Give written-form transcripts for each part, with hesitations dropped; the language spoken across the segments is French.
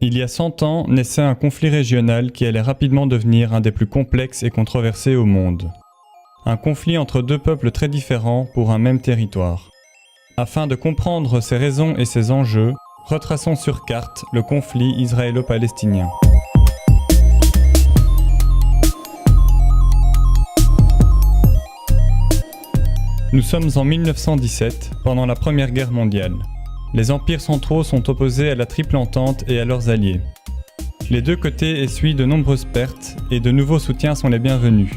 Il y a 100 ans naissait un conflit régional qui allait rapidement devenir un des plus complexes et controversés au monde. Un conflit entre deux peuples très différents pour un même territoire. Afin de comprendre ses raisons et ses enjeux, retraçons sur carte le conflit israélo-palestinien. Nous sommes en 1917, pendant la Première Guerre mondiale. Les empires centraux sont opposés à la Triple Entente et à leurs alliés. Les deux côtés essuient de nombreuses pertes et de nouveaux soutiens sont les bienvenus.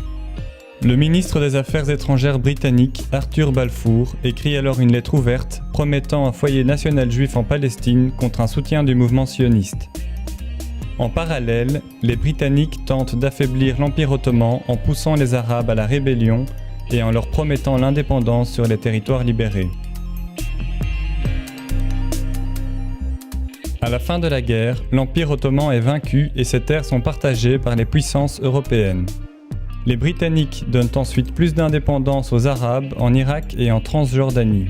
Le ministre des Affaires étrangères britannique, Arthur Balfour, écrit alors une lettre ouverte promettant un foyer national juif en Palestine contre un soutien du mouvement sioniste. En parallèle, les Britanniques tentent d'affaiblir l'Empire ottoman en poussant les Arabes à la rébellion et en leur promettant l'indépendance sur les territoires libérés. À la fin de la guerre, l'Empire ottoman est vaincu et ses terres sont partagées par les puissances européennes. Les Britanniques donnent ensuite plus d'indépendance aux Arabes en Irak et en Transjordanie.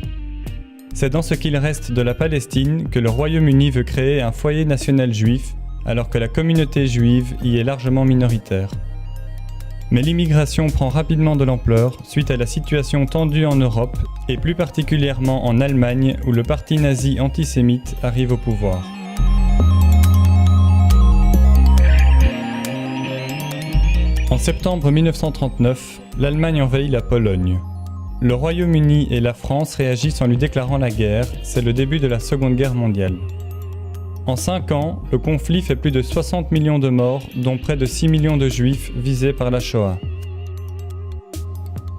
C'est dans ce qu'il reste de la Palestine que le Royaume-Uni veut créer un foyer national juif, alors que la communauté juive y est largement minoritaire. Mais l'immigration prend rapidement de l'ampleur suite à la situation tendue en Europe et plus particulièrement en Allemagne où le parti nazi antisémite arrive au pouvoir. En septembre 1939, l'Allemagne envahit la Pologne. Le Royaume-Uni et la France réagissent en lui déclarant la guerre, c'est le début de la Seconde Guerre mondiale. En 5 ans, le conflit fait plus de 60 millions de morts, dont près de 6 millions de juifs visés par la Shoah.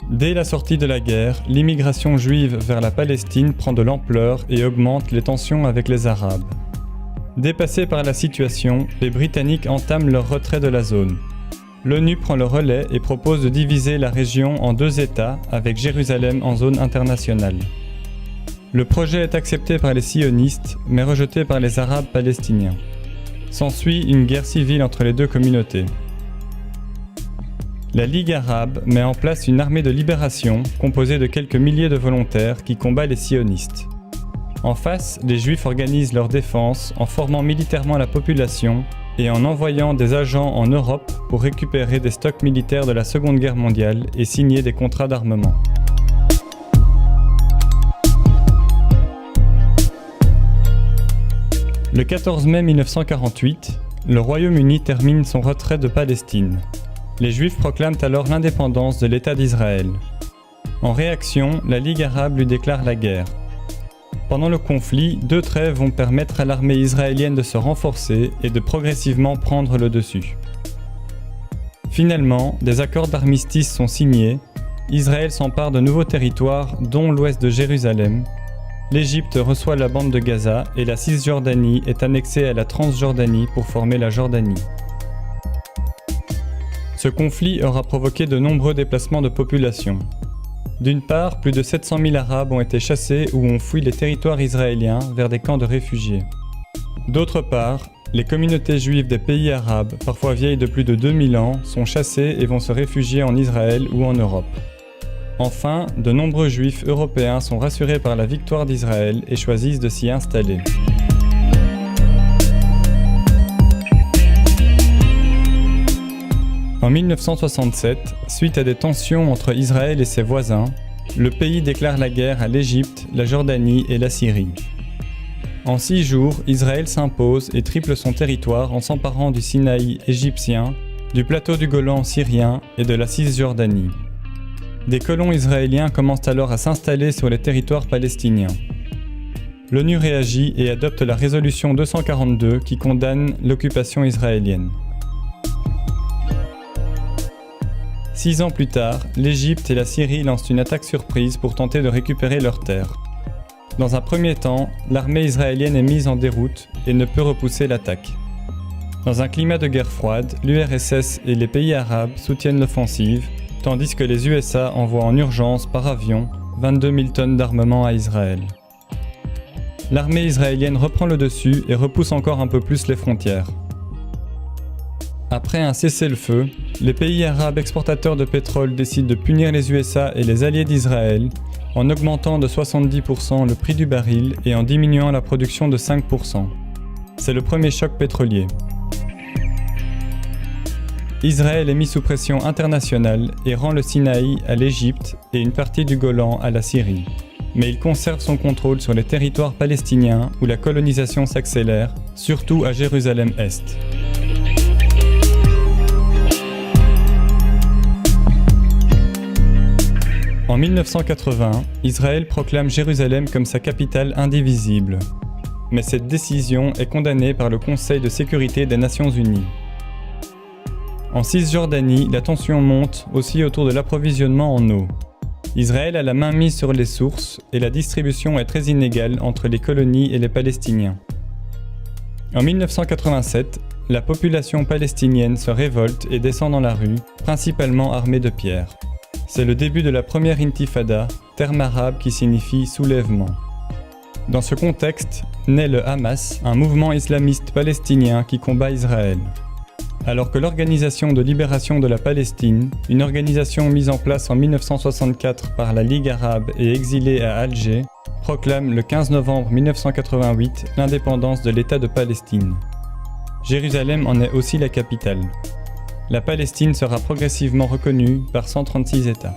Dès la sortie de la guerre, l'immigration juive vers la Palestine prend de l'ampleur et augmente les tensions avec les Arabes. Dépassés par la situation, les Britanniques entament leur retrait de la zone. L'ONU prend le relais et propose de diviser la région en 2 États, avec Jérusalem en zone internationale. Le projet est accepté par les sionistes, mais rejeté par les Arabes palestiniens. S'ensuit une guerre civile entre les deux communautés. La Ligue arabe met en place une armée de libération composée de quelques milliers de volontaires qui combat les sionistes. En face, les Juifs organisent leur défense en formant militairement la population et en envoyant des agents en Europe pour récupérer des stocks militaires de la Seconde Guerre mondiale et signer des contrats d'armement. Le 14 mai 1948, le Royaume-Uni termine son retrait de Palestine. Les Juifs proclament alors l'indépendance de l'État d'Israël. En réaction, la Ligue arabe lui déclare la guerre. Pendant le conflit, 2 trêves vont permettre à l'armée israélienne de se renforcer et de progressivement prendre le dessus. Finalement, des accords d'armistice sont signés, Israël s'empare de nouveaux territoires, dont l'ouest de Jérusalem. L'Égypte reçoit la bande de Gaza et la Cisjordanie est annexée à la Transjordanie pour former la Jordanie. Ce conflit aura provoqué de nombreux déplacements de population. D'une part, plus de 700 000 Arabes ont été chassés ou ont fui les territoires israéliens vers des camps de réfugiés. D'autre part, les communautés juives des pays arabes, parfois vieilles de plus de 2000 ans, sont chassées et vont se réfugier en Israël ou en Europe. Enfin, de nombreux Juifs européens sont rassurés par la victoire d'Israël et choisissent de s'y installer. En 1967, suite à des tensions entre Israël et ses voisins, le pays déclare la guerre à l'Égypte, la Jordanie et la Syrie. En 6 jours, Israël s'impose et triple son territoire en s'emparant du Sinaï égyptien, du plateau du Golan syrien et de la Cisjordanie. Des colons israéliens commencent alors à s'installer sur les territoires palestiniens. L'ONU réagit et adopte la résolution 242 qui condamne l'occupation israélienne. 6 ans plus tard, l'Égypte et la Syrie lancent une attaque surprise pour tenter de récupérer leurs terres. Dans un premier temps, l'armée israélienne est mise en déroute et ne peut repousser l'attaque. Dans un climat de guerre froide, l'URSS et les pays arabes soutiennent l'offensive, tandis que les USA envoient en urgence par avion 22 000 tonnes d'armement à Israël. L'armée israélienne reprend le dessus et repousse encore un peu plus les frontières. Après un cessez-le-feu, les pays arabes exportateurs de pétrole décident de punir les USA et les alliés d'Israël en augmentant de 70% le prix du baril et en diminuant la production de 5%. C'est le premier choc pétrolier. Israël est mis sous pression internationale et rend le Sinaï à l'Égypte et une partie du Golan à la Syrie. Mais il conserve son contrôle sur les territoires palestiniens où la colonisation s'accélère, surtout à Jérusalem-Est. En 1980, Israël proclame Jérusalem comme sa capitale indivisible. Mais cette décision est condamnée par le Conseil de sécurité des Nations Unies. En Cisjordanie, la tension monte aussi autour de l'approvisionnement en eau. Israël a la main mise sur les sources et la distribution est très inégale entre les colonies et les Palestiniens. En 1987, la population palestinienne se révolte et descend dans la rue, principalement armée de pierres. C'est le début de la première intifada, terme arabe qui signifie soulèvement. Dans ce contexte, naît le Hamas, un mouvement islamiste palestinien qui combat Israël. Alors que l'Organisation de libération de la Palestine, une organisation mise en place en 1964 par la Ligue arabe et exilée à Alger, proclame le 15 novembre 1988 l'indépendance de l'État de Palestine. Jérusalem en est aussi la capitale. La Palestine sera progressivement reconnue par 136 États.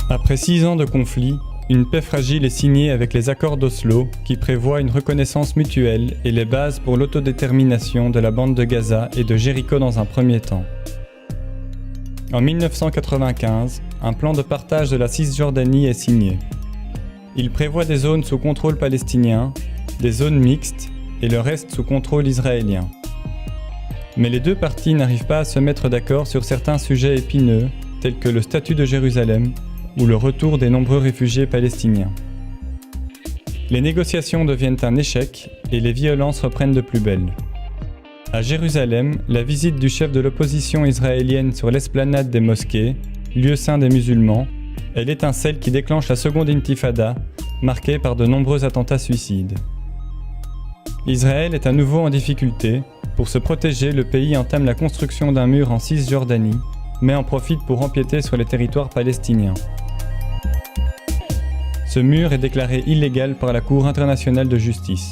Après 6 ans de conflit, une paix fragile est signée avec les accords d'Oslo qui prévoient une reconnaissance mutuelle et les bases pour l'autodétermination de la bande de Gaza et de Jéricho dans un premier temps. En 1995, un plan de partage de la Cisjordanie est signé. Il prévoit des zones sous contrôle palestinien, des zones mixtes et le reste sous contrôle israélien. Mais les deux parties n'arrivent pas à se mettre d'accord sur certains sujets épineux tels que le statut de Jérusalem ou le retour des nombreux réfugiés palestiniens. Les négociations deviennent un échec et les violences reprennent de plus belle. À Jérusalem, la visite du chef de l'opposition israélienne sur l'esplanade des mosquées, lieu saint des musulmans, est l'étincelle qui déclenche la seconde intifada, marquée par de nombreux attentats suicides. Israël est à nouveau en difficulté. Pour se protéger, le pays entame la construction d'un mur en Cisjordanie, mais en profite pour empiéter sur les territoires palestiniens. Ce mur est déclaré illégal par la Cour internationale de justice.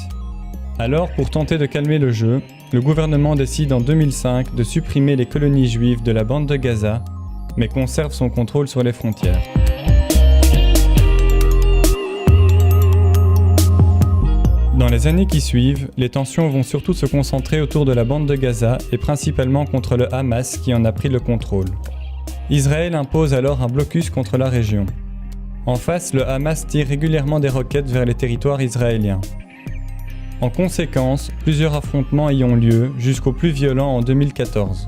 Alors, pour tenter de calmer le jeu, le gouvernement décide en 2005 de supprimer les colonies juives de la bande de Gaza, mais conserve son contrôle sur les frontières. Dans les années qui suivent, les tensions vont surtout se concentrer autour de la bande de Gaza et principalement contre le Hamas qui en a pris le contrôle. Israël impose alors un blocus contre la région. En face, le Hamas tire régulièrement des roquettes vers les territoires israéliens. En conséquence, plusieurs affrontements y ont lieu, jusqu'au plus violent en 2014.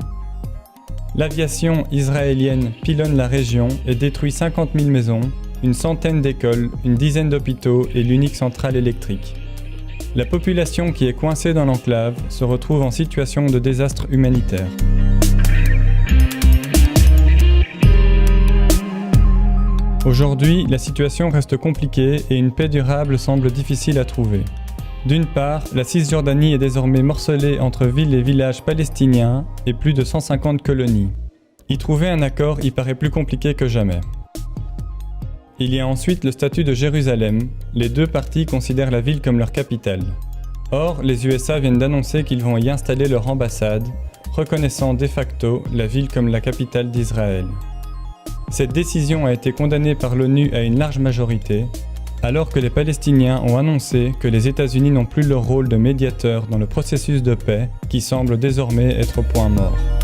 L'aviation israélienne pilonne la région et détruit 50 000 maisons, une centaine d'écoles, une dizaine d'hôpitaux et l'unique centrale électrique. La population qui est coincée dans l'enclave se retrouve en situation de désastre humanitaire. Aujourd'hui, la situation reste compliquée et une paix durable semble difficile à trouver. D'une part, la Cisjordanie est désormais morcelée entre villes et villages palestiniens et plus de 150 colonies. Y trouver un accord y paraît plus compliqué que jamais. Il y a ensuite le statut de Jérusalem. Les deux parties considèrent la ville comme leur capitale. Or, les USA viennent d'annoncer qu'ils vont y installer leur ambassade, reconnaissant de facto la ville comme la capitale d'Israël. Cette décision a été condamnée par l'ONU à une large majorité, alors que les Palestiniens ont annoncé que les États-Unis n'ont plus leur rôle de médiateur dans le processus de paix qui semble désormais être au point mort.